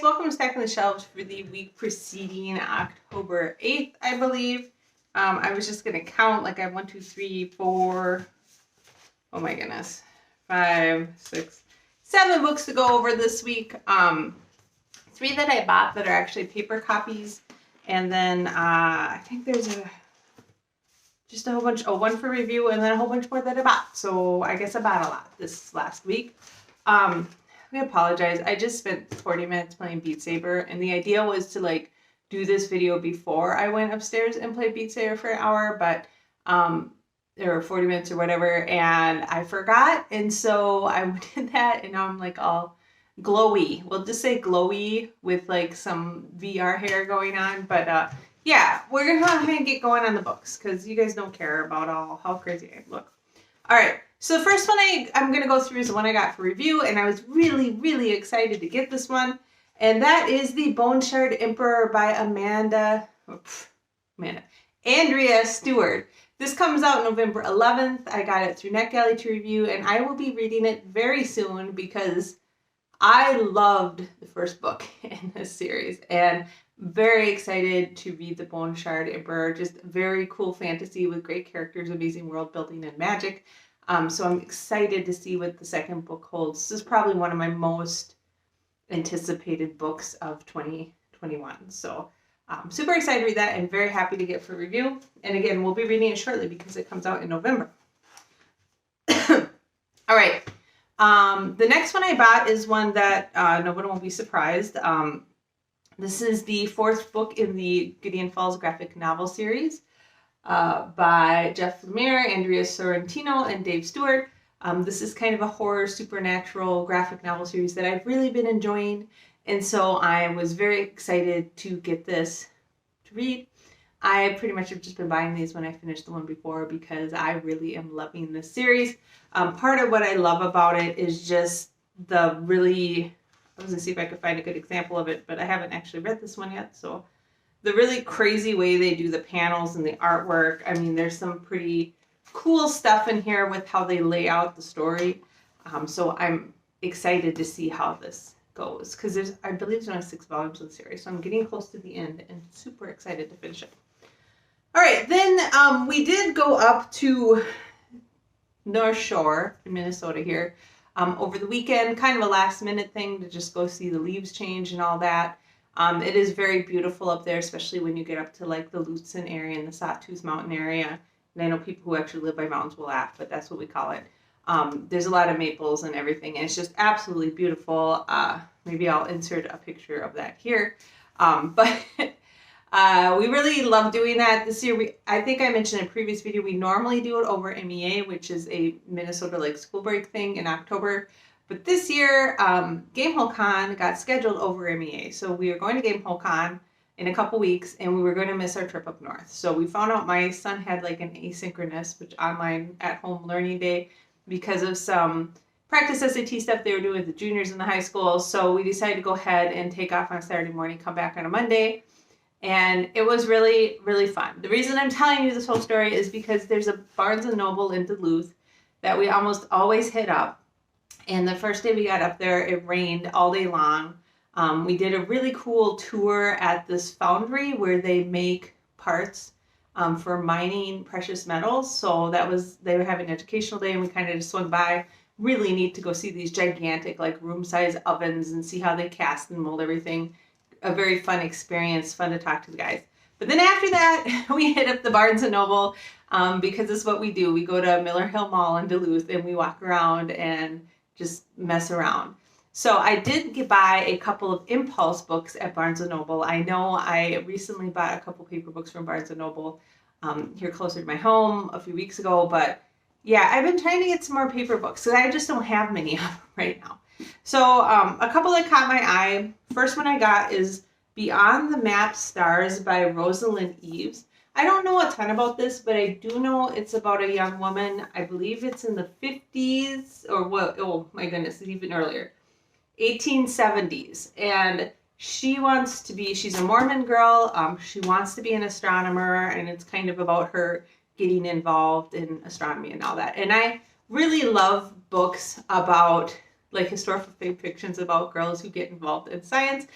welcome to Stacking the Shelves for the week preceding October 8th, I believe. I was just going to count, like I have 1, 2, 3, 4, oh my goodness, 5, 6, 7 books to go over this week. 3 that I bought that are actually paper copies, and then I think there's just a whole bunch, one for review, and then a whole bunch more that I bought. So I guess I bought a lot this last week. I apologize. I just spent 40 minutes playing Beat Saber, and the idea was to like do this video before I went upstairs and played Beat Saber for an hour, but or 40 minutes or whatever, and I forgot, and so I did that, and now I'm like all glowy. We'll just say glowy with like some VR hair going on, but yeah, we're gonna go ahead and get going on the books because you guys don't care about all how crazy I look. All right. So the first one I'm going to go through is the one I got for review, and I was really, really excited to get this one, and that is The Bone Shard Emperor by Andrea Stewart. This comes out November 11th. I got it through NetGalley to review, and I will be reading it very soon because I loved the first book in this series, and very excited to read The Bone Shard Emperor. Just very cool fantasy with great characters, amazing world building, and magic. So I'm excited to see what the second book holds. This is probably one of my most anticipated books of 2021. So super excited to read that and very happy to get for review. And again, we'll be reading it shortly because it comes out in November. All right. The next one I bought is one that no one will be surprised. This is the 4th book in the Gideon Falls graphic novel series. By Jeff Lemire, Andrea Sorrentino, and Dave Stewart. This is kind of a horror supernatural graphic novel series that I've really been enjoying, and so I was very excited to get this to read. I pretty much have just been buying these when I finished the one before because I really am loving this series. Part of what I love about it is just the really, I was going to see if I could find a good example of it, but I haven't actually read this one yet, so the really crazy way they do the panels and the artwork. I mean, there's some pretty cool stuff in here with how they lay out the story. So I'm excited to see how this goes because I believe there's only 6 volumes of the series. So I'm getting close to the end and super excited to finish it. All right, then we did go up to North Shore in Minnesota here over the weekend, kind of a last minute thing to just go see the leaves change and all that. It is very beautiful up there, especially when you get up to like the Lutsen area and the Sawtooth Mountain area. And I know people who actually live by mountains will laugh, but that's what we call it. There's a lot of maples and everything, and it's just absolutely beautiful. Maybe I'll insert a picture of that here. But we really love doing that. This year, I think I mentioned in a previous video, we normally do it over MEA, which is a Minnesota like school break thing in October. But this year, Gamehole Con got scheduled over MEA. So we are going to Gamehole Con in a couple weeks, and we were going to miss our trip up north. So we found out my son had like an asynchronous, which online at-home learning day because of some practice SAT stuff they were doing with the juniors in the high school. So we decided to go ahead and take off on Saturday morning, come back on a Monday. And it was really, really fun. The reason I'm telling you this whole story is because there's a Barnes & Noble in Duluth that we almost always hit up. And the first day we got up there, it rained all day long. We did a really cool tour at this foundry where they make parts for mining precious metals. So they were having an educational day, and we kind of just swung by. Really neat to go see these gigantic like room-size ovens and see how they cast and mold everything. A very fun experience, fun to talk to the guys. But then after that, we hit up the Barnes & Noble because this is what we do. We go to Miller Hill Mall in Duluth, and we walk around and just mess around. So I did buy a couple of impulse books at Barnes & Noble. I know I recently bought a couple paper books from Barnes & Noble here closer to my home a few weeks ago. But yeah, I've been trying to get some more paper books because I just don't have many of them right now. So a couple that caught my eye. First one I got is Beyond the Map Stars by Rosalind Eves. I don't know a ton about this, but I do know it's about a young woman. I believe it's in the 50s or what? Oh my goodness, it's even earlier. 1870s. And she's a Mormon girl. She wants to be an astronomer, and it's kind of about her getting involved in astronomy and all that. And I really love books about like historical fictions about girls who get involved in science.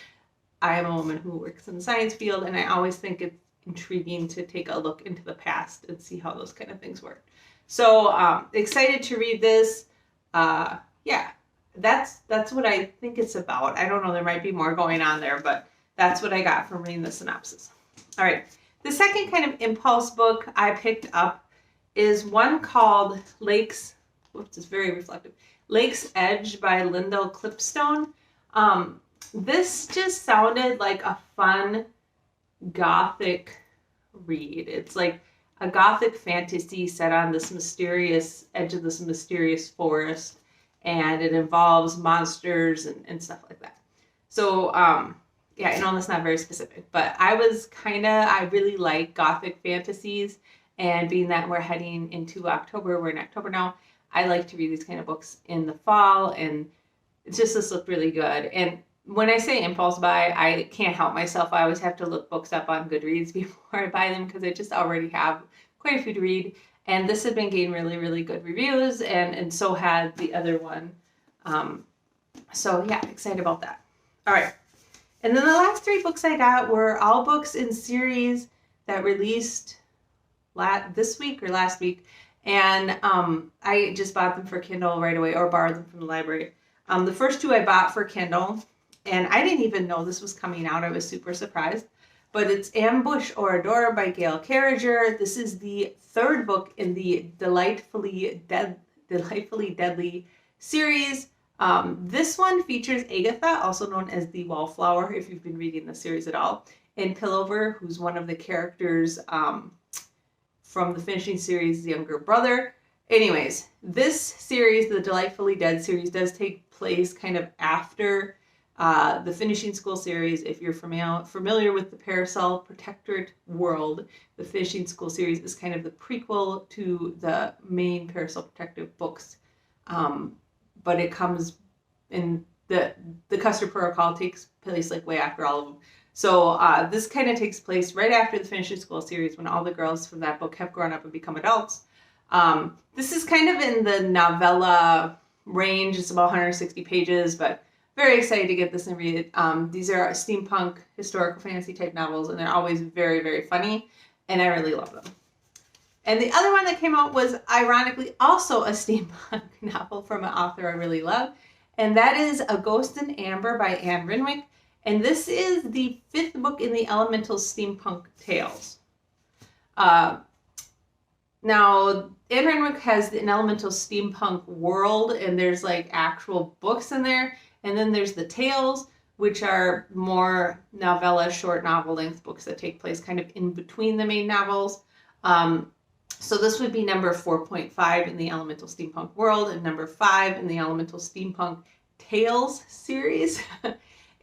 I am a woman who works in the science field, and I always think it's intriguing to take a look into the past and see how those kind of things work. So excited to read this. Yeah, that's what I think it's about. I don't know, there might be more going on there, but that's what I got from reading the synopsis. All right, the second kind of impulse book I picked up is one called Lake's, whoops, it's very reflective, Lake's Edge by Lyndall Clipstone. This just sounded like a fun gothic read. It's like a gothic fantasy set on this mysterious edge of this mysterious forest, and it involves monsters and stuff like that. So yeah, I know that's not very specific, but I really like gothic fantasies, and being that we're heading into October, we're in October now, I like to read these kind of books in the fall, and this looked really good. And when I say impulse buy, I can't help myself. I always have to look books up on Goodreads before I buy them because I just already have quite a few to read. And this had been getting really, really good reviews, and so had the other one. So yeah, excited about that. All right. And then the last three books I got were all books in series that released this week or last week. And I just bought them for Kindle right away or borrowed them from the library. The first two I bought for Kindle, and I didn't even know this was coming out. I was super surprised. But it's Ambush or Adore by Gail Carriger. This is the third book in the Delightfully Deadly series. This one features Agatha, also known as the Wallflower, if you've been reading the series at all, and Pillover, who's one of the characters from the finishing series' younger brother. Anyways, this series, the Delightfully Dead series, does take place kind of after the Finishing School series. If you're familiar with the Parasol Protectorate world, the Finishing School series is kind of the prequel to the main Parasol Protective books. But it comes in the Custer Protocol takes place like way after all of them. So this kind of takes place right after the Finishing School series when all the girls from that book have grown up and become adults. This is kind of in the novella range. It's about 160 pages, but very excited to get this and read it. These are steampunk historical fantasy type novels, and they're always very, very funny, and I really love them. And the other one that came out was ironically also a steampunk novel from an author I really love, and that is A Ghost in Amber by Anne Renwick. And this is the fifth book in the Elemental Steampunk Tales. Now, Anne Renwick has an Elemental Steampunk world, and there's like actual books in there. And then there's the tales, which are more novella, short novel length books that take place kind of in between the main novels. So this would be number 4.5 in the Elemental Steampunk world and number 5 in the Elemental Steampunk Tales series.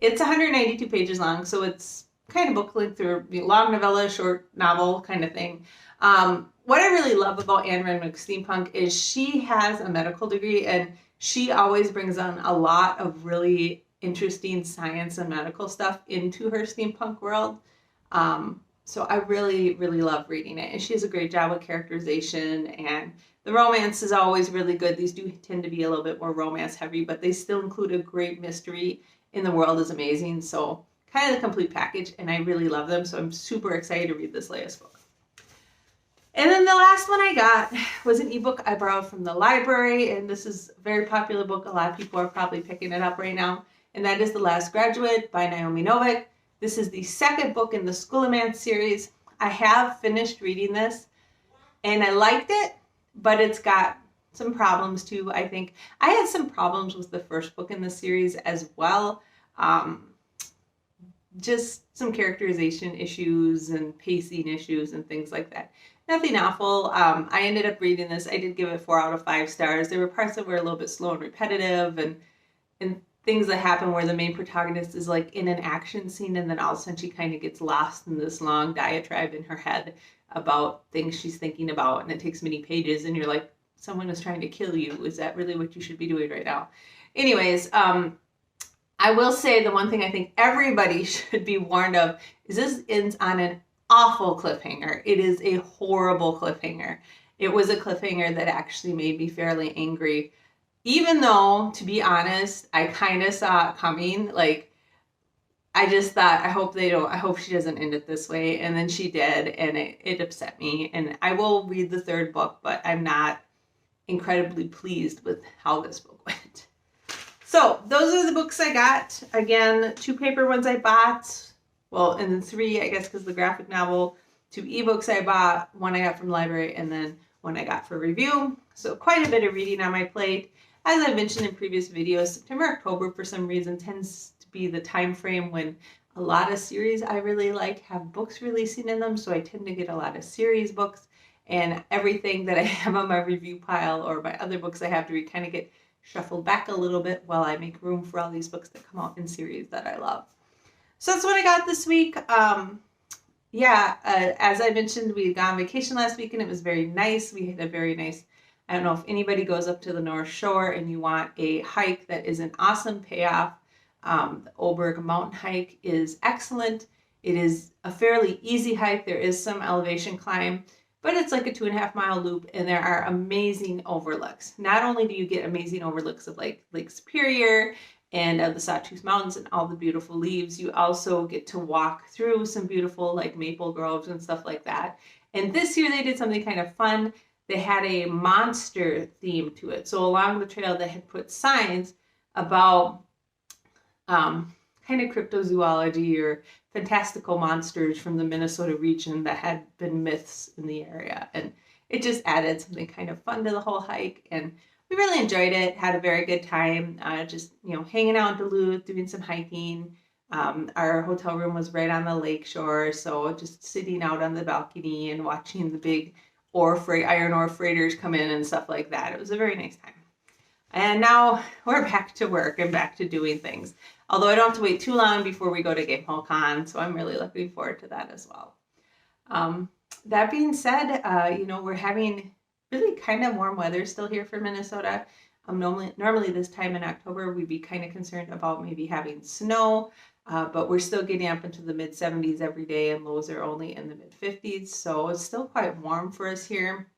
It's 192 pages long, so it's kind of book length or long novella, short novel kind of thing. What I really love about Anne Renwick's steampunk is she has a medical degree, and she always brings on a lot of really interesting science and medical stuff into her steampunk world. So I really, really love reading it. And she does a great job with characterization, and the romance is always really good. These do tend to be a little bit more romance heavy, but they still include a great mystery, and the world is amazing. So kind of the complete package, and I really love them. So I'm super excited to read this latest book. And then the last one I got was an ebook I borrowed from the library, and this is a very popular book. A lot of people are probably picking it up right now, and that is The Last Graduate by Naomi Novik. This is the second book in the Schoolomance series. I have finished reading this, and I liked it, but it's got some problems too, I think. I had some problems with the first book in the series as well. Just some characterization issues and pacing issues and things like that. Nothing awful. I ended up reading this. I did give it 4 out of 5 stars. There were parts that were a little bit slow and repetitive, and things that happen where the main protagonist is like in an action scene, and then all of a sudden she kind of gets lost in this long diatribe in her head about things she's thinking about, and it takes many pages, and you're like, someone is trying to kill you. Is that really what you should be doing right now? Anyways, I will say the one thing I think everybody should be warned of is this ends on an awful cliffhanger. It is a horrible cliffhanger. It was a cliffhanger that actually made me fairly angry, even though, to be honest, I kind of saw it coming. Like, I just thought, I hope she doesn't end it this way. And then she did, and it upset me. And I will read the third book, but I'm not incredibly pleased with how this book went. So those are the books I got. Again, 2 paper ones I bought. Well, and then 3, I guess, because the graphic novel. 2 ebooks I bought. 1 I got from the library, and then 1 I got for review. So quite a bit of reading on my plate. As I mentioned in previous videos, September, October, for some reason, tends to be the time frame when a lot of series I really like have books releasing in them. So I tend to get a lot of series books, and everything that I have on my review pile or my other books I have to read kind of get shuffled back a little bit while I make room for all these books that come out in series that I love. So that's what I got this week. As I mentioned, we had gone on vacation last week and it was very nice. We had a very nice, I don't know if anybody goes up to the North Shore and you want a hike that is an awesome payoff. The Oberg mountain hike is excellent. It is a fairly easy hike. There is some elevation climb, but it's like a 2.5 mile loop, and there are amazing overlooks. Not only do you get amazing overlooks of like Lake Superior and the Sawtooth Mountains and all the beautiful leaves, you also get to walk through some beautiful like maple groves and stuff like that. And this year they did something kind of fun. They had a monster theme to it. So along the trail they had put signs about kind of cryptozoology or fantastical monsters from the Minnesota region that had been myths in the area. And it just added something kind of fun to the whole hike. And we really enjoyed it, had a very good time, hanging out in Duluth, doing some hiking. Our hotel room was right on the lake shore, so just sitting out on the balcony and watching the big iron ore freighters come in and stuff like that. It was a very nice time. And now we're back to work and back to doing things. Although I don't have to wait too long before we go to Gamehole Con, so I'm really looking forward to that as well. That being said, we're having really kind of warm weather still here for Minnesota. Normally this time in October, we'd be kind of concerned about maybe having snow, but we're still getting up into the mid 70s every day, and lows are only in the mid 50s. So it's still quite warm for us here.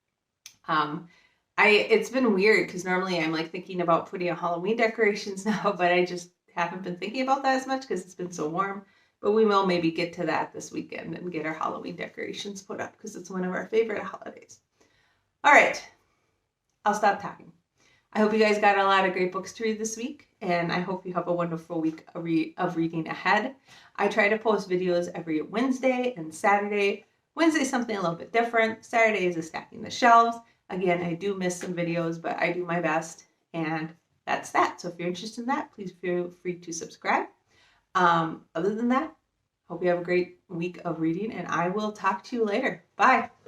It's been weird because normally I'm like thinking about putting out Halloween decorations now, but I just haven't been thinking about that as much because it's been so warm. But we will maybe get to that this weekend and get our Halloween decorations put up because it's one of our favorite holidays. All right, I'll stop talking. I hope you guys got a lot of great books to read this week, and I hope you have a wonderful week of reading ahead. I try to post videos every Wednesday and Saturday. Wednesday is something a little bit different. Saturday is a stacking the shelves. Again, I do miss some videos, but I do my best, and that's that. So if you're interested in that, please feel free to subscribe. Other than that, hope you have a great week of reading, and I will talk to you later. Bye.